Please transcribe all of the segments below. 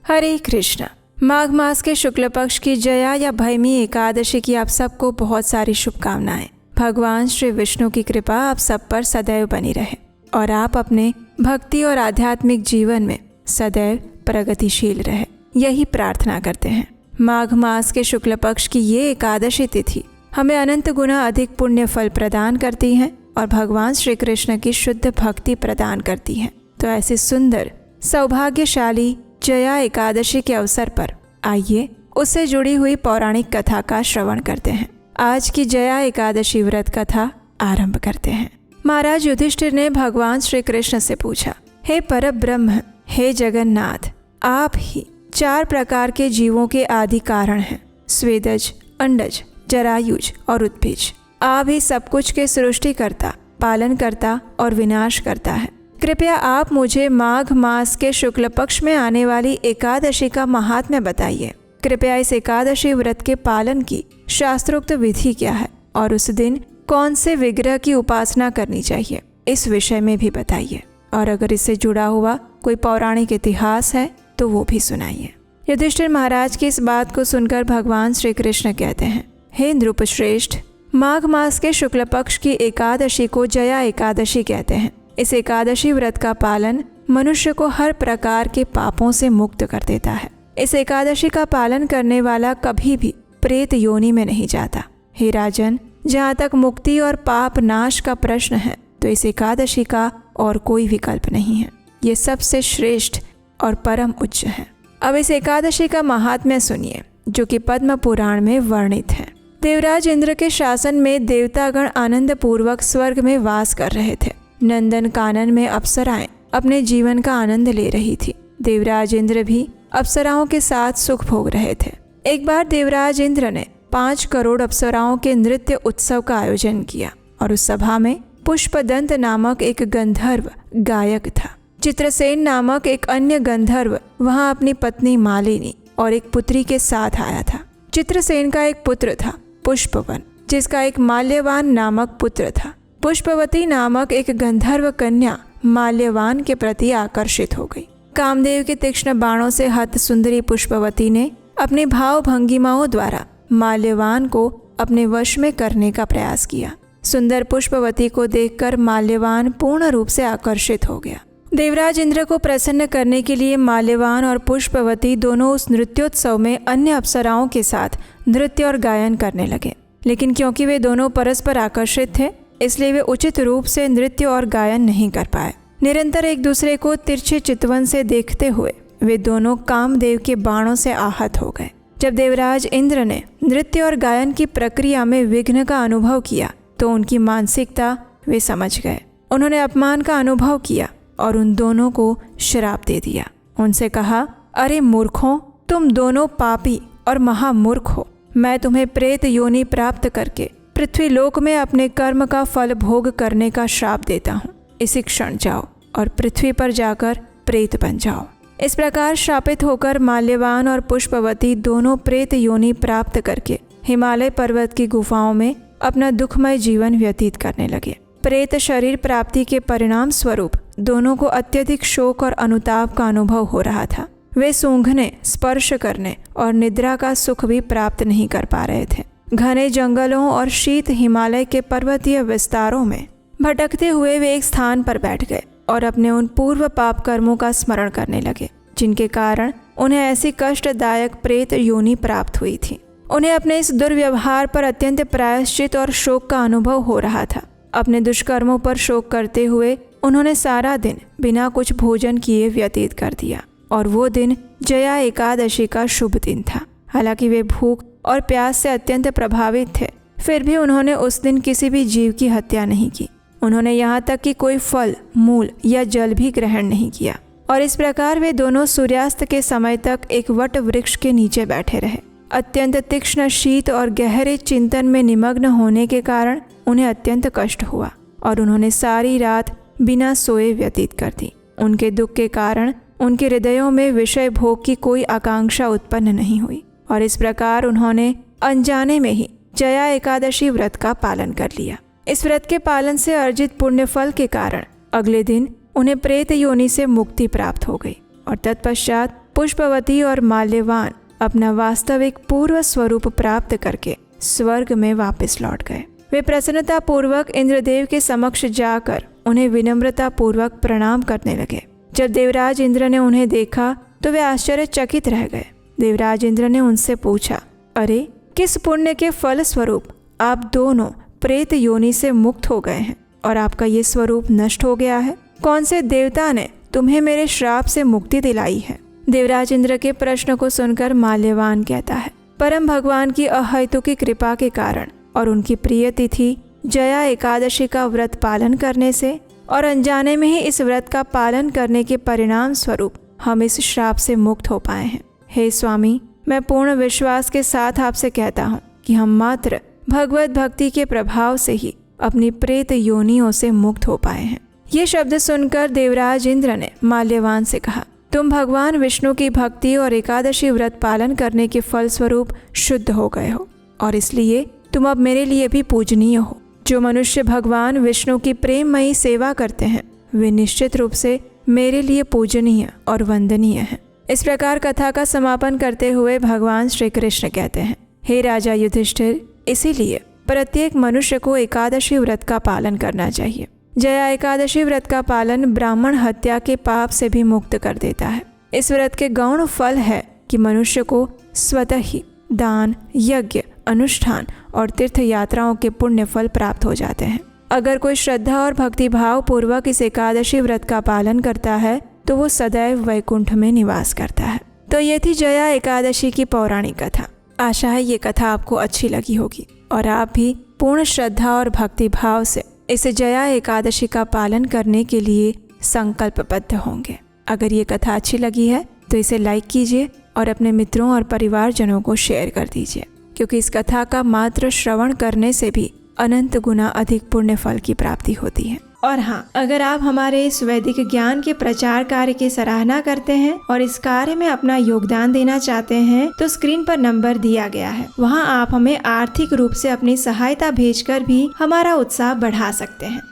हरे कृष्ण। माघ मास के शुक्ल पक्ष की जया या भैमी एकादशी की आप सबको बहुत सारी शुभकामनाएं। भगवान श्री विष्णु की कृपा आप सब पर सदैव बनी रहे और आप अपने भक्ति और आध्यात्मिक जीवन में सदैव प्रगतिशील रहे, यही प्रार्थना करते हैं। माघ मास के शुक्ल पक्ष की ये एकादशी तिथि हमें अनंत गुना अधिक पुण्य फल प्रदान करती है और भगवान श्री कृष्ण की शुद्ध भक्ति प्रदान करती है। तो ऐसी सुंदर सौभाग्यशाली जया एकादशी के अवसर पर आइए उससे जुड़ी हुई पौराणिक कथा का श्रवण करते हैं। आज की जया एकादशी व्रत कथा आरंभ करते हैं। महाराज युधिष्ठिर ने भगवान श्री कृष्ण से पूछा, हे परब्रह्म, हे जगन्नाथ, आप ही 4 प्रकार के जीवों के आदि कारण हैं, स्वेदज, अंडज, जरायुज और उद्भिज। आप ही सब कुछ के सृष्टिकर्ता, पालन करता और विनाश करता है। कृपया आप मुझे माघ मास के शुक्ल पक्ष में आने वाली एकादशी का महात्म्य बताइए। कृपया इस एकादशी व्रत के पालन की शास्त्रोक्त विधि क्या है और उस दिन कौन से विग्रह की उपासना करनी चाहिए, इस विषय में भी बताइए। और अगर इससे जुड़ा हुआ कोई पौराणिक इतिहास है तो वो भी सुनाइए। युधिष्ठिर महाराज की इस बात को सुनकर भगवान श्री कृष्ण कहते हैं, हे नृपश्रेष्ठ, माघ मास के शुक्ल पक्ष की एकादशी को जया एकादशी कहते हैं। इस एकादशी व्रत का पालन मनुष्य को हर प्रकार के पापों से मुक्त कर देता है। इस एकादशी का पालन करने वाला कभी भी प्रेत योनि में नहीं जाता। हे राजन, जहाँ तक मुक्ति और पाप नाश का प्रश्न है तो इस एकादशी का और कोई विकल्प नहीं है। ये सबसे श्रेष्ठ और परम उच्च है। अब इस एकादशी का महात्म्य सुनिए, जो कि पद्म पुराण में वर्णित है। देवराज इंद्र के शासन में देवतागण आनंद पूर्वक स्वर्ग में वास कर रहे थे। नंदन कानन में अप्सराएं अपने जीवन का आनंद ले रही थी। देवराज इंद्र भी अप्सराओं के साथ सुख भोग रहे थे। एक बार देवराज इंद्र ने 5 करोड़ अप्सराओं के नृत्य उत्सव का आयोजन किया और उस सभा में पुष्पदंत नामक एक गंधर्व गायक था। चित्रसेन नामक एक अन्य गंधर्व वहां अपनी पत्नी मालिनी और एक पुत्री के साथ आया था। चित्रसेन का एक पुत्र था पुष्पवन, जिसका एक माल्यवान नामक पुत्र था। पुष्पवती नामक एक गंधर्व कन्या माल्यवान के प्रति आकर्षित हो गई। कामदेव के तीक्ष्ण बाणों से हत सुंदरी पुष्पवती ने अपने भाव भंगिमाओं द्वारा माल्यवान को अपने वश में करने का प्रयास किया। सुंदर पुष्पवती को देखकर माल्यवान पूर्ण रूप से आकर्षित हो गया। देवराज इंद्र को प्रसन्न करने के लिए माल्यवान और पुष्पवती दोनों उस नृत्योत्सव में अन्य अप्सराओं के साथ नृत्य और गायन करने लगे। लेकिन क्योंकि वे दोनों परस्पर आकर्षित थे, इसलिए वे उचित रूप से नृत्य और गायन नहीं कर पाए। निरंतर एक दूसरे को तिरछे चितवन से देखते हुए वे दोनों कामदेव के बाणों से आहत हो गए। जब देवराज इंद्र ने नृत्य और गायन की प्रक्रिया में विघ्न का अनुभव किया तो उनकी मानसिकता वे समझ गए। उन्होंने अपमान का अनुभव किया और उन दोनों को श्राप दे दिया। उनसे कहा, अरे मूर्खों, तुम दोनों पापी और महामूर्ख हो। मैं तुम्हें प्रेत योनि प्राप्त करके पृथ्वी लोक में अपने कर्म का फल भोग करने का श्राप देता हूँ। इसी क्षण जाओ और पृथ्वी पर जाकर प्रेत बन जाओ। इस प्रकार श्रापित होकर माल्यवान और पुष्पवती दोनों प्रेत योनि प्राप्त करके हिमालय पर्वत की गुफाओं में अपना दुखमय जीवन व्यतीत करने लगे। प्रेत शरीर प्राप्ति के परिणाम स्वरूप दोनों को अत्यधिक शोक और अनुताप का अनुभव हो रहा था। वे सूंघने, स्पर्श करने और निद्रा का सुख भी प्राप्त नहीं कर पा रहे थे। घने जंगलों और शीत हिमालय के पर्वतीय विस्तारों में भटकते हुए वे एक स्थान पर बैठ गए और अपने उन पूर्व पाप कर्मों का स्मरण करने लगे, जिनके कारण उन्हें ऐसी कष्टदायक प्रेत योनि प्राप्त हुई थी। उन्हें अपने इस दुर्व्यवहार पर अत्यंत प्रायश्चित और शोक का अनुभव हो रहा था। अपने दुष्कर्मों पर शोक करते हुए उन्होंने सारा दिन बिना कुछ भोजन किए व्यतीत कर दिया और वो दिन जया एकादशी का शुभ दिन था। हालांकि वे भूख और प्यास से अत्यंत प्रभावित थे, फिर भी उन्होंने उस दिन किसी भी जीव की हत्या नहीं की। उन्होंने यहाँ तक कि कोई फल, मूल या जल भी ग्रहण नहीं किया और इस प्रकार वे दोनों सूर्यास्त के समय तक एक वट वृक्ष के नीचे बैठे रहे। अत्यंत तीक्ष्ण शीत और गहरे चिंतन में निमग्न होने के कारण उन्हें अत्यंत कष्ट हुआ और उन्होंने सारी रात बिना सोए व्यतीत कर दी। उनके दुख के कारण उनके हृदयों में विषय भोग की कोई आकांक्षा उत्पन्न नहीं हुई और इस प्रकार उन्होंने अनजाने में ही जया एकादशी व्रत का पालन कर लिया। इस व्रत के पालन से अर्जित पुण्य फल के कारण अगले दिन उन्हें प्रेत योनि से मुक्ति प्राप्त हो गई और तत्पश्चात पुष्पवती और माल्यवान अपना वास्तविक पूर्व स्वरूप प्राप्त करके स्वर्ग में वापस लौट गए। वे प्रसन्नता पूर्वक इंद्रदेव के समक्ष जाकर उन्हें विनम्रता पूर्वक प्रणाम करने लगे। जब देवराज इंद्र ने उन्हें देखा तो वे आश्चर्यचकित रह गए। देवराज इंद्र ने उनसे पूछा, अरे किस पुण्य के फल स्वरूप आप दोनों प्रेत योनि से मुक्त हो गए हैं और आपका ये स्वरूप नष्ट हो गया है? कौन से देवता ने तुम्हें मेरे श्राप से मुक्ति दिलाई है? देवराज इंद्र के प्रश्न को सुनकर माल्यवान कहता है, परम भगवान की अहेतुकी कृपा के कारण और उनकी प्रिय तिथि जया एकादशी का व्रत पालन करने से और अनजाने में ही इस व्रत का पालन करने के परिणाम स्वरूप हम इस श्राप से मुक्त हो पाए हैं। हे स्वामी, मैं पूर्ण विश्वास के साथ आपसे कहता हूँ कि हम मात्र भगवत भक्ति के प्रभाव से ही अपनी प्रेत योनियों से मुक्त हो पाए हैं। ये शब्द सुनकर देवराज इंद्र ने माल्यवान से कहा, तुम भगवान विष्णु की भक्ति और एकादशी व्रत पालन करने के फल स्वरूप शुद्ध हो गए हो और इसलिए तुम अब मेरे लिए भी पूजनीय हो। जो मनुष्य भगवान विष्णु की प्रेममयी सेवा करते हैं वे निश्चित रूप से मेरे लिए पूजनीय और वंदनीय हैं। इस प्रकार कथा का समापन करते हुए भगवान श्री कृष्ण कहते हैं, हे राजा युधिष्ठिर, इसीलिए प्रत्येक मनुष्य को एकादशी व्रत का पालन करना चाहिए। जया एकादशी व्रत का पालन ब्राह्मण हत्या के पाप से भी मुक्त कर देता है। इस व्रत के गौण फल है कि मनुष्य को स्वतः ही दान, यज्ञ, अनुष्ठान और तीर्थ यात्राओं के पुण्य फल प्राप्त हो जाते हैं। अगर कोई श्रद्धा और भक्ति भाव पूर्वक इस एकादशी व्रत का पालन करता है तो वो सदैव वैकुंठ में निवास करता है। तो ये थी जया एकादशी की पौराणिक कथा। आशा है ये कथा आपको अच्छी लगी होगी और आप भी पूर्ण श्रद्धा और भक्ति भाव से इस जया एकादशी का पालन करने के लिए संकल्पबद्ध होंगे। अगर ये कथा अच्छी लगी है तो इसे लाइक कीजिए और अपने मित्रों और परिवारजनों को शेयर कर दीजिए, क्योंकि इस कथा का मात्र श्रवण करने से भी अनंत गुना अधिक पुण्य फल की प्राप्ति होती है। और हाँ, अगर आप हमारे इस वैदिक ज्ञान के प्रचार कार्य की सराहना करते हैं और इस कार्य में अपना योगदान देना चाहते हैं तो स्क्रीन पर नंबर दिया गया है, वहाँ आप हमें आर्थिक रूप से अपनी सहायता भेजकर भी हमारा उत्साह बढ़ा सकते हैं।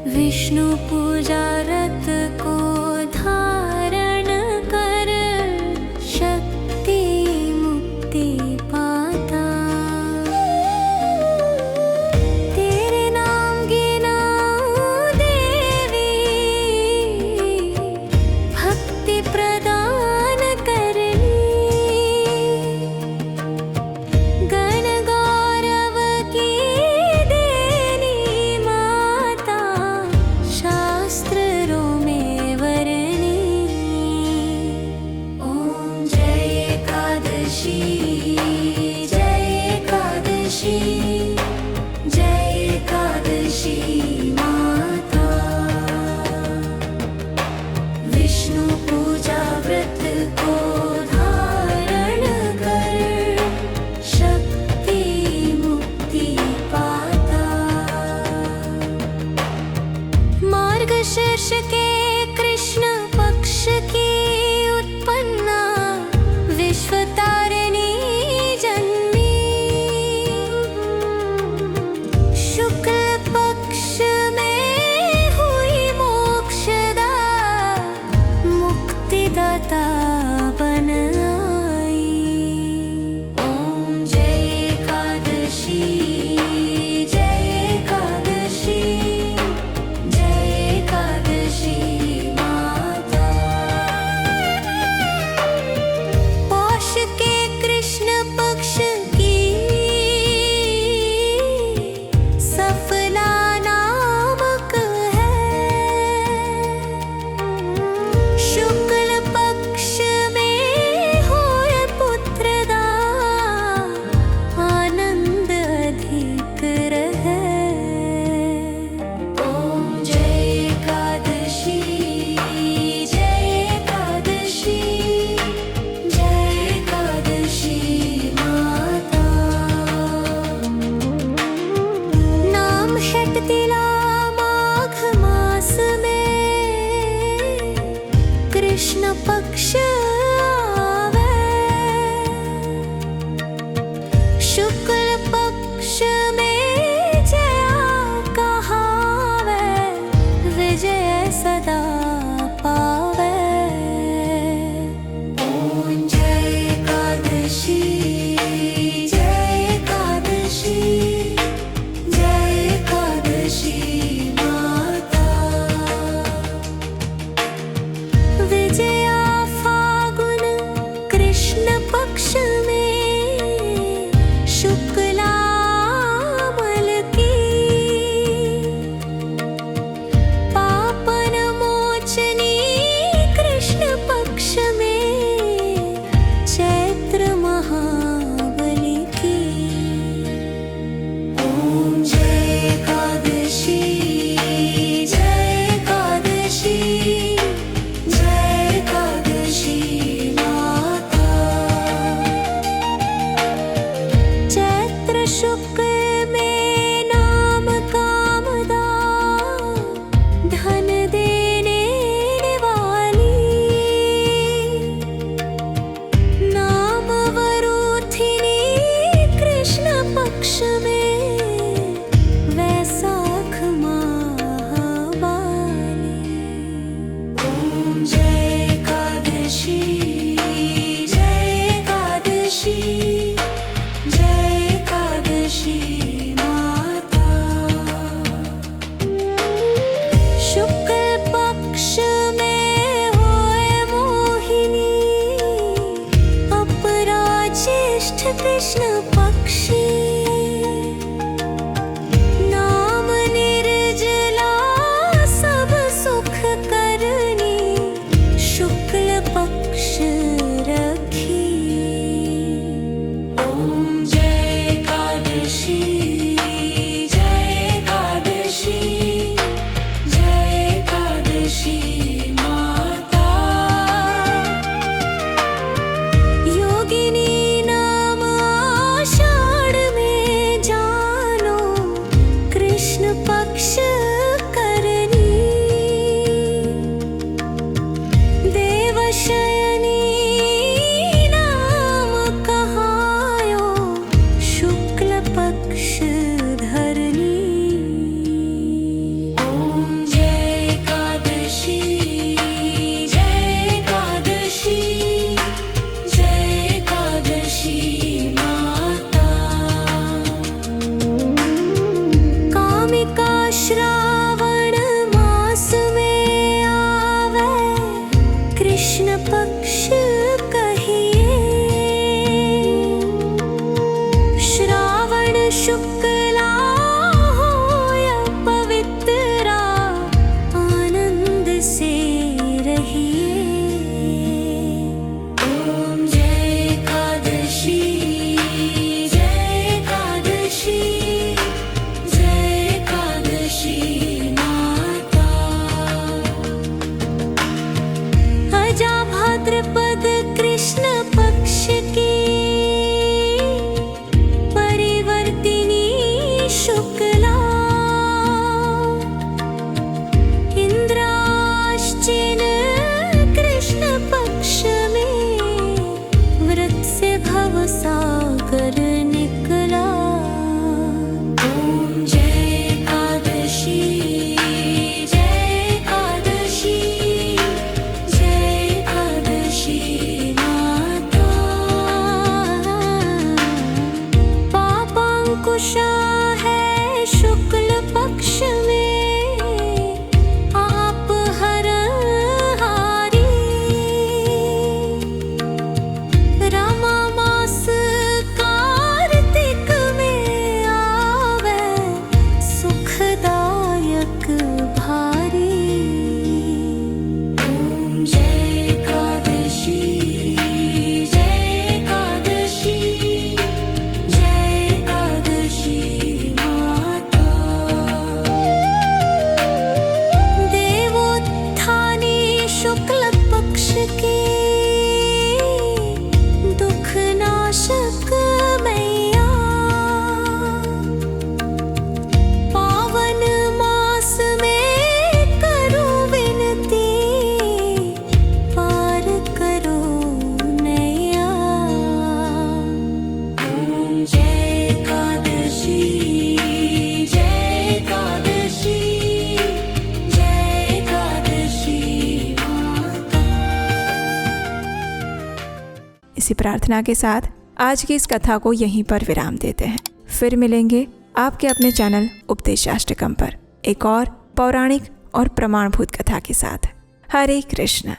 विष्णु पूजा रत को धारण कर शक्ति मुक्ति पाता। तेरे नाम गिनाऊं देवी, भक्ति प्रदान करनी। गण गौरव की देनी माता, शास्त्रों में वरनी। ओम जय एकादशी, जय एकादशी, जय एकादशी माता। विष्णु पूजा व्रत को धारण कर शक्ति मुक्ति पाता। मार्गशीर्ष के कृष्ण पक्ष की उत्पन्ना विश्वतारिणी जन्मी। शुक्ल पक्ष में हुई मोक्षदा, मुक्तिदाता बन आई। ओम जय एकादशी, जय एकादशी, जय एकादशी कार्तिला माघ मास में कृष्ण पक्ष आवे, शुक्ल पक्ष में जया कहावे, विजय सदा पावे। ओम जय एकादशी, जय एकादशी, जय एकादशी माता। विजया फागुन कृष्ण पक्ष में शुक्ला मल की, पापन मोचनी कृष्ण पक्ष में चैत्र महाबली की। ओम जय एकादशी, जय एकादशी, जय एकादशी माता। चैत्र शुक्ल में नाम कामदा, धन देने वाली, नाम वरूथिनी कृष्ण पक्ष में वैशाख माहवाली। ओम जय एकादशी, जय एकादशी, जय एकादशी माता। शुक्ल पक्ष में होए मोहिनी, अपराजिष्ठ कृष्ण पक्षी, नाम निर्जला सब सुख करनी, शुक्ल पक्ष रखी। ओम जय एकादशी, जय एकादशी, जय एकादशी माता। योगिनी नाम आषाढ़ में जानो, कृष्ण पक्ष करनी, देवशयनी नाम कहायो, शुक्ल पक्ष धरनी। ओम जय एकादशी, जय एकादशी, जय एकादशी माता। कामिका श्रावण मास में आवे, कृष्ण पक्ष कहिए, श्रावण शुक्ला होय पवित्रा, आनंद से रहिए। ओम जय एकादशी, जय एकादशी, जय एकादशी प्रार्थना के साथ आज की इस कथा को यहीं पर विराम देते हैं। फिर मिलेंगे आपके अपने चैनल उपदेशाष्टकम पर एक और पौराणिक और प्रमाणभूत कथा के साथ। हरे कृष्ण।